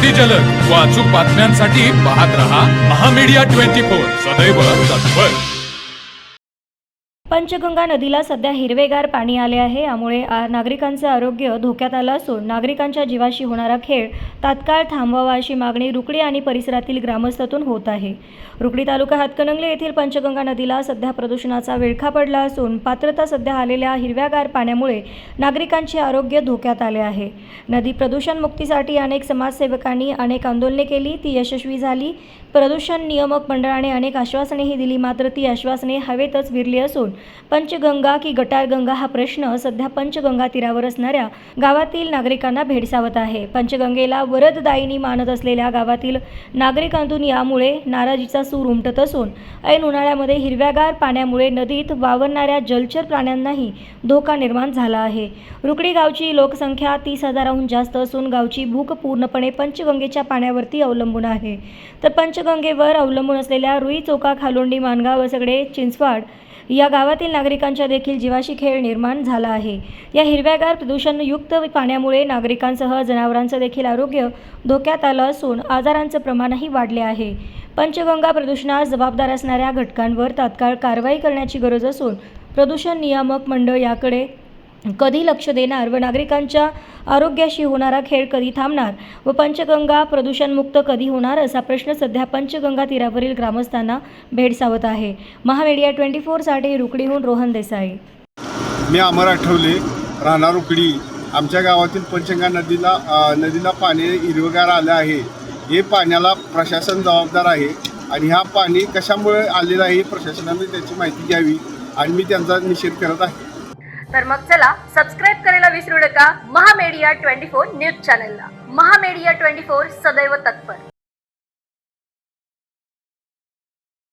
अगदी जलद व अचूक बातम्यांसाठी पाहत रहा महामीडिया 24 सदैव तत्पर। पंचगंगा नदीला सध्या हिरवेगार पाणी आले आहे। यामुळे नागरिकांचे आरोग्य धोक्यात आलं असून नागरिकांच्या जीवाशी होणारा खेळ तात्काळ थांबवावा अशी मागणी रुकडी आणि परिसरातील ग्रामस्थातून होत आहे। रुकडी तालुका हातकणंगले येथील पंचगंगा नदीला सध्या प्रदूषणाचा विळखा पडला असून पात्रता सध्या आलेल्या हिरव्यागार पाण्यामुळे नागरिकांचे आरोग्य धोक्यात आले आहे। नदी प्रदूषण मुक्तीसाठी अनेक समाजसेवकांनी अनेक आंदोलने केली, ती यशस्वी झाली। प्रदूषण नियामक मंडळाने अनेक आश्वासनेही दिली, मात्र ती आश्वासने हवेतच विरली असून पंचगंगा की गटारगंगा हा प्रश्न सध्या पंचगंगा तीरावर असणाऱ्या गावातील नागरिकांना भेडसावत आहे। पंचगंगेला वरददायिनी मानत असलेल्या गावातील नागरिकांतून यामुळे नाराजीचा सूर उमटत असून ऐन उन्हाळ्यामध्ये हिरव्यागार पाण्यामुळे नदीत वावरणाऱ्या जलचर प्राण्यांनाही धोका निर्माण झाला आहे। रुकडी गावची लोकसंख्या 30,000हून जास्त असून गावची भूक पूर्णपणे पंचगंगेच्या पाण्यावरती अवलंबून आहे। तर पंचगंगेवर अवलंबून असलेल्या रुई चोका, खालोंडी, मानगाव, वसगडे, चिंचवाड या गावातील नागरिकांच्या देखील जीवाशी खेळ निर्माण झाला आहे। या हिरव्यागार प्रदूषणयुक्त पाण्यामुळे नागरिकांसह जनावरांचं देखील आरोग्य धोक्यात आलं असून आजारांचं प्रमाणही वाढले आहे। पंचगंगा प्रदूषणास जबाबदार असणाऱ्या घटकांवर तात्काळ कारवाई करण्याची गरज असून प्रदूषण नियामक मंडळ याकडे कधी लक्ष देणार व नागरिकांच्या आरोग्याशी होणारा खेळ कधी थांबणार व पंचगंगा प्रदूषणमुक्त कधी होणार असा प्रश्न सध्या पंचगंगा तीरावरील ग्रामस्थांना भेडसावत आहे। महामीडिया 24 साठी रुकडीहून रोहन देसाई। मी अमर आठवले, राहणार रुकडी। आमच्या गावातील पंचगंगा नदीला पाणी हिरवगार आलं आहे। हे पाण्याला प्रशासन जबाबदार आहे आणि हा पाणी कशामुळे आलेलं आहे प्रशासनाने त्याची माहिती घ्यावी आणि मी त्यांचा निषेध करत आहे। तर मग चला सबस्क्राईब करायला विसरू नका महामीडिया 24 न्यूज चॅनलला। महामीडिया 24 सदैव तत्पर।